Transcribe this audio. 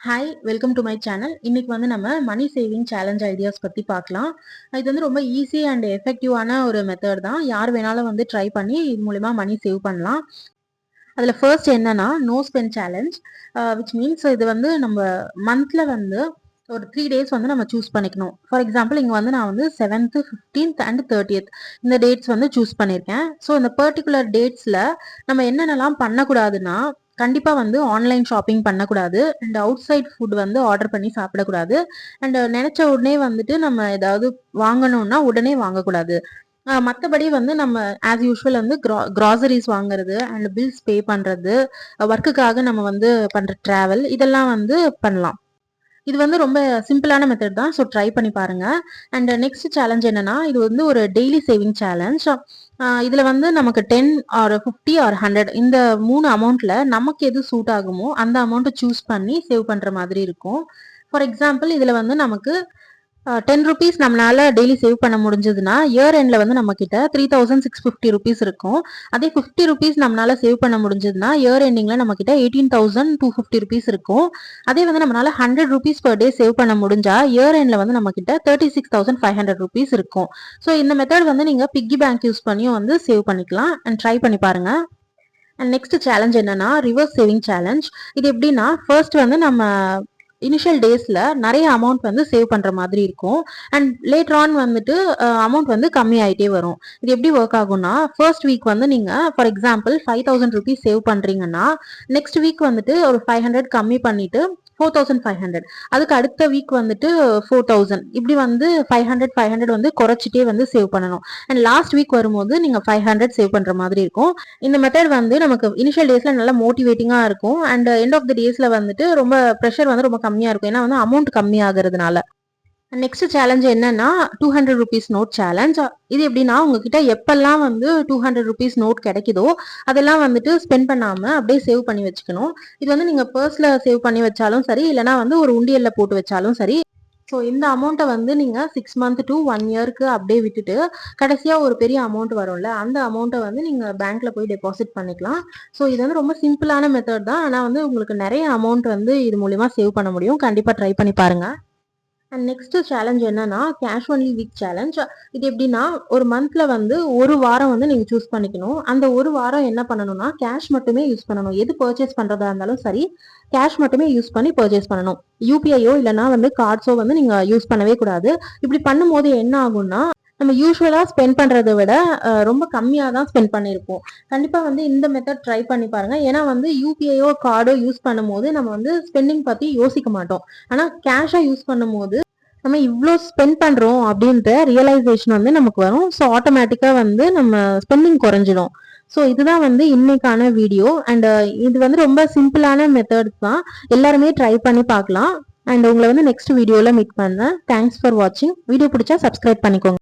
Hi welcome to my channel. இன்னைக்கு வந்து நம்ம மணி சேவிங் சேலஞ்ச் ஐடியாஸ் பத்தி பார்க்கலாம். இது வந்து ரொம்ப ஈஸி அண்ட் எஃபெக்டிவான ஒரு மெத்தட் தான். யார் வேணாலும் வந்து ட்ரை பண்ணி இது மூலியமா மணி சேவ் பண்ணலாம். அதுல ஃபர்ஸ்ட் என்னன்னா no spend challenge, which means இது வந்து நம்ம மந்த்ல வந்து ஒரு 3 days வந்து நம்ம சூஸ் பண்ணிக்கணும். ஃபார் எக்ஸாம்பிள் இங்க வந்து நான் வந்து 7th 15th அண்ட் 30th இந்த டேட்ஸ் வந்து சூஸ் பண்ணியிருக்கேன். ஸோ இந்த பர்டிகுலர் டேட்ஸ்ல நம்ம என்னென்னலாம் பண்ணக்கூடாதுன்னா, கண்டிப்பா வந்து ஆன்லைன் ஷாப்பிங் பண்ணக்கூடாது அண்ட் அவுட் சைட் ஃபுட் வந்து ஆர்டர் பண்ணி சாப்பிடக்கூடாது. அண்ட் நினைச்ச உடனே வந்துட்டு நம்ம ஏதாவது வாங்கணும்னா உடனே வாங்கக்கூடாது. மற்றபடி வந்து நம்ம ஆஸ் யூஷுவல் வந்து கிராசரிஸ் வாங்குறது அண்ட் பில்ஸ் பே பண்றது, ஒர்க்குக்காக நம்ம வந்து பண்ற டிராவல் இதெல்லாம் வந்து பண்ணலாம். இது வந்து ரொம்ப சிம்பிளான மெத்தட் தான். ஸோ ட்ரை பண்ணி பாருங்க. அண்ட் நெக்ஸ்ட் சேலஞ்ச் என்னன்னா, இது வந்து ஒரு டெய்லி சேவிங் சேலஞ்ச். இதுல வந்து நமக்கு 10 ஆர் 50 ஆர் 100 இந்த 3 அமௌண்ட்ல நமக்கு எது சூட் ஆகுமோ அந்த அமௌண்ட்டை சூஸ் பண்ணி சேவ் பண்ற மாதிரி இருக்கும். ஃபார் எக்ஸாம்பிள் இதுல வந்து நமக்கு 10 ருபீஸ் நம்மளால டெய்லி சேவ் பண்ண முடிஞ்சதுன்னா இயர் எண்ட்ல வந்து நம்ம கிட்ட 3650 இருக்கும். அதே 50 ருபீஸ் நம்மளால சேவ் பண்ண முடிஞ்சதுன்னா இயர் எண்டிங்ல நம்ம கிட்ட 18250 ருபீஸ் இருக்கும். அதே வந்து நம்மளால 100 ருபீஸ் பர் டே சேவ் பண்ண முடிஞ்சா இயர் எண்ட்ல வந்து நம்ம கிட்ட 36500 ருபீஸ் இருக்கும். ஸோ இந்த மெத்தட் வந்து நீங்க பிக்கி பேங்க் யூஸ் பண்ணியும் வந்து சேவ் பண்ணிக்கலாம் அண்ட் ட்ரை பண்ணி பாருங்க. அண்ட் நெக்ஸ்ட் சேலஞ்ச் என்னன்னா ரிவர்ஸ் சேவிங் சேலஞ்ச். இது எப்படின்னா ஃபர்ஸ்ட் வந்து நம்ம இனிஷியல் டேஸ்ல நிறைய அமௌண்ட் வந்து சேவ் பண்ற மாதிரி இருக்கும். அண்ட் லேட்டர் ஆன் வந்துட்டு அமௌண்ட் வந்து கம்மி ஆயிட்டே வரும். இது எப்படி ஒர்க் ஆகும்னா, ஃபர்ஸ்ட் வீக் வந்து நீங்க ஃபார் எக்ஸாம்பிள் 5000 ருபீஸ் சேவ் பண்றீங்கன்னா நெக்ஸ்ட் வீக் வந்துட்டு ஒரு 500 கம்மி பண்ணிட்டு 4500, அதுக்கு அடுத்த வீக் வந்துட்டு 4000, இப்படி வந்து 500 வந்து குறைச்சிட்டே வந்து சேவ் பண்ணணும். அண்ட் லாஸ்ட் வீக் வரும்போது நீங்க 500 சேவ் பண்ற மாதிரி இருக்கும். இந்த மெத்தட் வந்து நமக்கு இனிஷியல் டேஸ்ல நல்லா மோட்டிவேட்டிங்கா இருக்கும் அண்ட் எண்ட் ஆஃப் த டேஸ்ல வந்துட்டு ரொம்ப ப்ரெஷர் வந்து ரொம்ப கம்மியா இருக்கும். ஏன்னா வந்து அமௌண்ட் கம்மி ஆகுறதுனால. நெக்ஸ்ட் சேலஞ்ச் என்னன்னா 200 ருபீஸ் நோட் சேலஞ்ச். இது எப்படின்னா உங்ககிட்ட எப்பெல்லாம் வந்து 200 ருபீஸ் நோட் கிடைக்குதோ அதெல்லாம் வந்துட்டு ஸ்பெண்ட் பண்ணாம அப்படியே சேவ் பண்ணி வச்சுக்கணும். இது வந்து நீங்க பர்ஸ்ல சேவ் பண்ணி வச்சாலும் சரி, இல்லைனா வந்து ஒரு உண்டியல்ல போட்டு வச்சாலும் சரி. ஸோ இந்த அமௌண்ட்டை வந்து நீங்க 6 month to 1 year அப்படியே விட்டுட்டு கடைசியா ஒரு பெரிய அமௌண்ட் வரும்ல அந்த அமௌண்ட்டை வந்து நீங்க பேங்க்ல போய் டெபாசிட் பண்ணிக்கலாம். ஸோ இது வந்து ரொம்ப சிம்பிளான மெத்தட் தான். ஆனா வந்து உங்களுக்கு நிறைய அமௌண்ட் வந்து இது மூலியமா சேவ் பண்ண முடியும். கண்டிப்பா ட்ரை பண்ணி பாருங்க. அண்ட் நெக்ஸ்ட் சேலஞ்ச் என்னன்னா கேஷ் ஒன்லி வீக் சேலஞ்ச். இது எப்படின்னா ஒரு மந்த்ல வந்து ஒரு வாரம் வந்து நீங்க சூஸ் பண்ணிக்கணும். அந்த ஒரு வாரம் என்ன பண்ணணும்னா கேஷ் மட்டுமே யூஸ் பண்ணணும். எது பர்ச்சேஸ் பண்றதா இருந்தாலும் சரி, கேஷ் மட்டுமே யூஸ் பண்ணி பர்ச்சேஸ் பண்ணணும். யூபிஐயோ இல்லைன்னா வந்து கார்ட்ஸோ வந்து நீங்க யூஸ் பண்ணவே கூடாது. இப்படி பண்ணும்போது என்ன ஆகும்னா நம்ம யூஸ்வலா ஸ்பெண்ட் பண்றதை விட ரொம்ப கம்மியா தான் ஸ்பெண்ட் பண்ணியிருப்போம். கண்டிப்பா வந்து இந்த மெத்தட் ட்ரை பண்ணி பாருங்க. ஏன்னா வந்து யூபிஐயோ கார்டோ யூஸ் பண்ணும்போது நம்ம வந்து ஸ்பெண்டிங் பத்தி யோசிக்க மாட்டோம். ஆனா கேஷா யூஸ் பண்ணும்போது நம்ம இவ்வளோ ஸ்பெண்ட் பண்றோம் அப்படின்ற ரியலைசேஷன் வந்து நமக்கு வரும். ஸோ ஆட்டோமேட்டிக்கா வந்து நம்ம ஸ்பெண்டிங் குறைஞ்சிடும். ஸோ இதுதான் வந்து இன்னைக்கான வீடியோ. அண்ட் இது வந்து ரொம்ப சிம்பிளான மெத்தட்ஸ் தான். எல்லாருமே ட்ரை பண்ணி பார்க்கலாம். அண்ட் உங்களை வந்து நெக்ஸ்ட் வீடியோல மீட் பண்ணேன். தேங்க்ஸ் ஃபார் வாட்சிங். வீடியோ பிடிச்சா சப்ஸ்கிரைப் பண்ணிக்கோங்க.